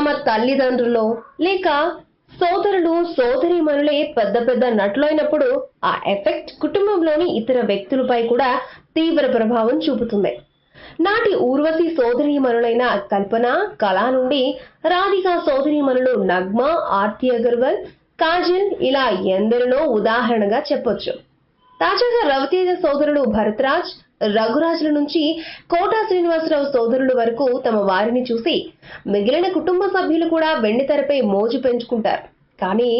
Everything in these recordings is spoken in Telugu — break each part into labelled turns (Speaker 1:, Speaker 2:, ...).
Speaker 1: తమ తల్లిదండ్రులు లేక సోదరులు సోదరీమణులే పెద్ద పెద్ద నటులైనప్పుడు ఆ ఎఫెక్ట్ కుటుంబంలోని ఇతర వ్యక్తులపై కూడా తీవ్ర ప్రభావం చూపుతుంది. నాటి ఊర్వశి సోదరీమణులైన కల్పన, కళ నుండి రాధికా సోదరీమణులు నగ్మా, ఆర్తి అగర్వాల్, కాజల్ ఇలా ఎందరినో ఉదాహరణగా చెప్పొచ్చు. తాజాగా రవితేజ సోదరుడు భరద్వాజ్, రఘురాజుల నుంచి కోటా శ్రీనివాసరావు సోదరుల వరకు తమ వారిని చూసి మిగిలిన కుటుంబ సభ్యులు కూడా వెండితెరపై మోజు పెంచుకుంటారు. కానీ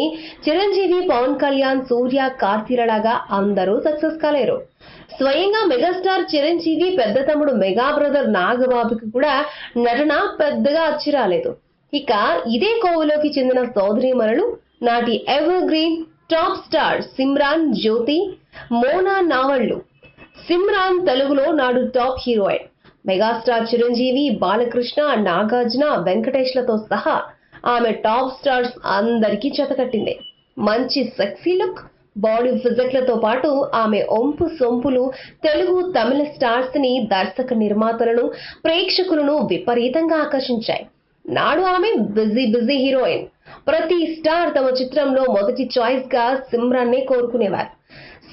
Speaker 1: చిరంజీవి, పవన్ కళ్యాణ్, సూర్య, కార్తీలలాగా అందరూ సక్సెస్ కాలేరు. స్వయంగా మెగాస్టార్ చిరంజీవి పెద్ద తమ్ముడు మెగా బ్రదర్ నాగబాబుకి కూడా నటన పెద్దగా అచ్చి రాలేదు. ఇక ఇదే కోవలోకి చెందిన సోదరీమణులు నాటి evergreen top star Simran, Jyothi, Mona నావళ్లు. సిమ్రాన్ తెలుగులో నాడు top heroine. Megastar Chiranjeevi, Balakrishna, Nagarjuna, వెంకటేష్లతో సహా ఆమె టాప్ స్టార్స్ అందరికీ చెతకట్టింది. మంచి సెక్సీ లుక్, బాడీ ఫిజిక్లతో పాటు ఆమె ఒంపు సొంపులు తెలుగు, తమిళ స్టార్స్ ని, దర్శక నిర్మాతలను, ప్రేక్షకులను విపరీతంగా ఆకర్షించాయి. నాడు ఆమె బిజీ హీరోయిన్. ప్రతి స్టార్ తమ చిత్రంలో మొదటి చాయిస్ గా సిమ్రాన్ నే కోరుకునేవారు.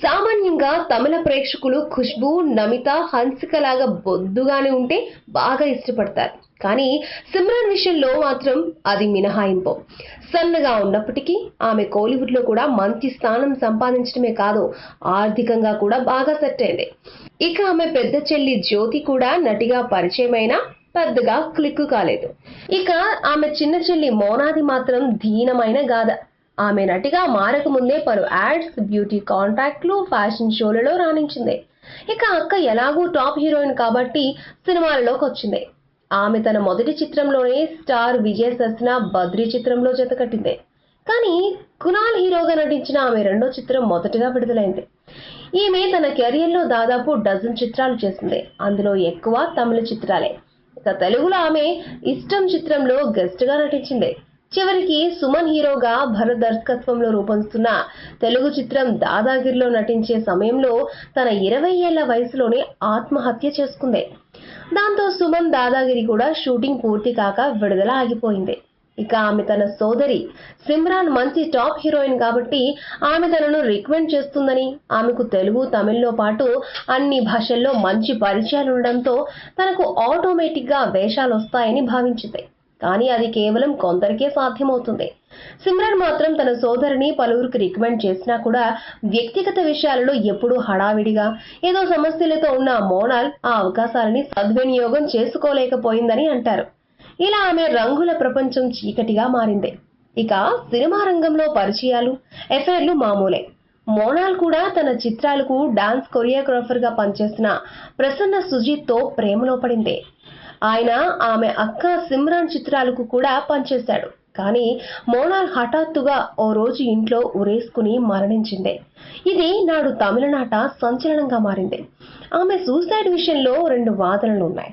Speaker 1: సామాన్యంగా తమిళ ప్రేక్షకులు ఖుష్బూ, నమిత, హన్సిక లాగా బొద్దుగానే ఉంటే బాగా ఇష్టపడతారు. కానీ సిమ్రాన్ విషయంలో మాత్రం అది మినహాయింపు. సన్నగా ఉన్నప్పటికీ ఆమె కోలీవుడ్ లో కూడా మంచి స్థానం సంపాదించడమే కాదు, ఆర్థికంగా కూడా బాగా సెట్ అయింది. ఇక ఆమె పెద్ద చెల్లి జ్యోతి కూడా నటిగా పరిచయమైనా పెద్దగా క్లిక్ కాలేదు. ఇక ఆమె చిన్న చెల్లి మోనాది మాత్రం దీనమైన గాథ. ఆమె నటిగా మారక ముందే పలు యాడ్స్, బ్యూటీ కాంట్రాక్ట్లు, ఫ్యాషన్ షోలలో రాణించింది. ఇక అక్క ఎలాగూ టాప్ హీరోయిన్ కాబట్టి సినిమాలలోకి వచ్చింది. ఆమె తన మొదటి చిత్రంలోనే స్టార్ విజయ్ సరసన బద్రీ చిత్రంలో జతకట్టింది. కానీ కునాల్ హీరోగా నటించిన ఆమె రెండో చిత్రం మొదటగా విడుదలైంది. ఈమె తన కెరియర్ లో దాదాపు డజన్ చిత్రాలు చేసింది. అందులో ఎక్కువ తమిళ చిత్రాలే. ఇక తెలుగులో ఆమె ఇష్టం చిత్రంలో గెస్ట్ గా నటించింది. చివరికి సుమన్ హీరోగా భరత్ దర్శకత్వంలో రూపొందుతున్న తెలుగు చిత్రం దాదాగిరిలో నటించే సమయంలో తన 20 ఏళ్ల వయసులోనే ఆత్మహత్య చేసుకుంది. దాంతో సుమన్ దాదాగిరి కూడా షూటింగ్ పూర్తి కాక విడుదల ఆగిపోయింది. ఇక ఆమె తన సోదరి సిమ్రాన్ మంచి టాప్ హీరోయిన్ కాబట్టి ఆమె తనను రికమెండ్ చేస్తుందని, ఆమెకు తెలుగు, తమిళ్లో పాటు అన్ని భాషల్లో మంచి పరిచయాలు ఉండడంతో తనకు ఆటోమేటిక్ గా వేషాలు వస్తాయని భావించింది. కానీ అది కేవలం కొందరికే సాధ్యమవుతుంది. సిమ్రాన్ మాత్రం తన సోదరిని పలువురికి రికమెండ్ చేసినా కూడా వ్యక్తిగత విషయాలలో ఎప్పుడూ హడావిడిగా ఏదో సమస్యలతో ఉన్న మోనాల్ ఆ అవకాశాలని సద్వినియోగం చేసుకోలేకపోయిందని అంటారు. ఇలా ఆమె రంగుల ప్రపంచం చీకటిగా మారింది. ఇక సినిమా రంగంలో పరిచయాలు, ఎఫైర్లు మామూలే. మోనాల్ కూడా తన చిత్రాలకు డాన్స్ కొరియోగ్రాఫర్ గా పనిచేసిన ప్రసన్న సుజిత్ తో ప్రేమలో పడింది. ఆయన ఆమె అక్క సిమ్రాన్ చిత్రాలకు కూడా పనిచేశాడు. కానీ మోనాల్ హఠాత్తుగా ఓ రోజు ఇంట్లో ఉరేసుకుని మరణించింది. ఇది నాడు తమిళనాట సంచలనంగా మారింది. ఆమె సూసైడ్ విషయంలో 2 వాదనలు ఉన్నాయి.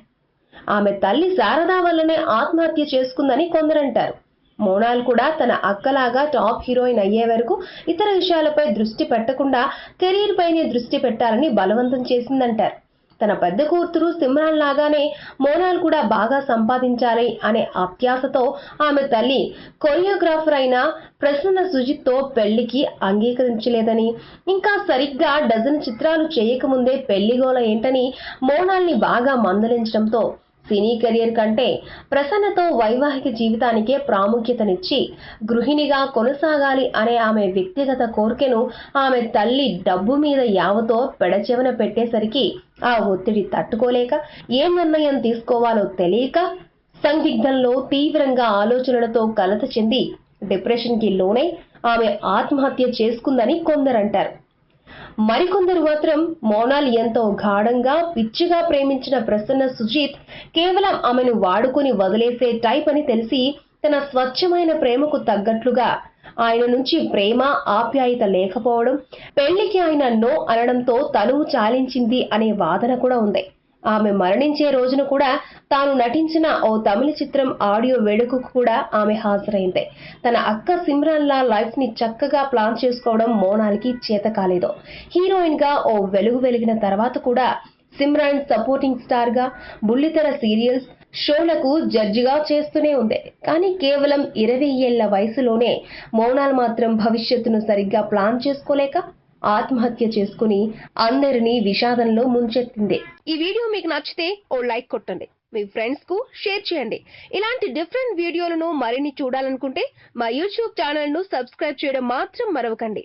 Speaker 1: ఆమె తల్లి శారదా వల్లనే ఆత్మహత్య చేసుకుందని కొందరంటారు. మోనాల్ కూడా తన అక్కలాగా టాప్ హీరోయిన్ అయ్యే వరకు ఇతర విషయాలపై దృష్టి పెట్టకుండా కెరీర్ పైనే దృష్టి పెట్టాలని బలవంతం చేసిందంటారు. తన పెద్ద కూతురు సిమ్రాన్ లాగానే మోనాల్ కూడా బాగా సంపాదించాలి అనే అత్యాశతో ఆమె తల్లి కొరియోగ్రాఫర్ అయిన ప్రసన్న సుజిత్ తో పెళ్లికి అంగీకరించలేదని, ఇంకా సరిగ్గా డజన్ చిత్రాలు చేయకముందే పెళ్లిగోల ఏంటని మోనాల్ ని బాగా మందలించడంతో సినీ కెరియర్ కంటే ప్రసన్నతో వైవాహిక జీవితానికే ప్రాముఖ్యతనిచ్చి గృహిణిగా కొనసాగాలి అనే ఆమె వ్యక్తిగత కోరికను ఆమె తల్లి డబ్బు మీద యావతో పెడచెవన పెట్టేసరికి ఆ ఒత్తిడి తట్టుకోలేక ఏ నిర్ణయం తీసుకోవాలో తెలియక సందిగ్ధంలో తీవ్రంగా ఆలోచనలతో కలత చెంది డిప్రెషన్ కి లోనై ఆమె ఆత్మహత్య చేసుకుందని కొందరంటారు. మరికొందరు మాత్రం మోనాల్ ఎంతో గాఢంగా పిచ్చిగా ప్రేమించిన ప్రసన్న సుజిత్ కేవలం ఆమెను వాడుకొని వదిలేసే టైప్ అని తెలిసి తన స్వచ్ఛమైన ప్రేమకు తగ్గట్లుగా ఆయన నుంచి ప్రేమ, ఆప్యాయత లేకపోవడం, పెళ్లికి ఆయన నో అనడంతో తనువు చాలించింది అనే వాదన కూడా ఉంది. ఆమె మరణించే రోజున కూడా తాను నటించిన ఓ తమిళ చిత్రం ఆడియో వేడుకకు కూడా ఆమె హాజరైంది. తన అక్క సిమ్రాన్ లా లైఫ్ ని చక్కగా ప్లాన్ చేసుకోవడం మోనాల్ కి చేత కాలేదు. హీరోయిన్ గా ఓ వెలుగు వెలిగిన తర్వాత కూడా సిమ్రాన్ సపోర్టింగ్ స్టార్ గా బుల్లితెర సీరియల్స్ షోలకు జడ్జిగా చేస్తూనే ఉంది. కానీ కేవలం 20 ఏళ్ల వయసులోనే మోనాల్ మాత్రం భవిష్యత్తును సరిగ్గా ప్లాన్ చేసుకోలేక ఆత్మహత్య చేసుకుని అందరినీ విషాదంలో ముంచెత్తింది. ఈ వీడియో మీకు నచ్చితే ఓ లైక్ కొట్టండి, మీ ఫ్రెండ్స్ కు షేర్ చేయండి. ఇలాంటి డిఫరెంట్ వీడియోలను మరిన్ని చూడాలనుకుంటే మా యూట్యూబ్ ఛానల్ ను సబ్స్క్రైబ్ చేయడం మాత్రం మరవకండి.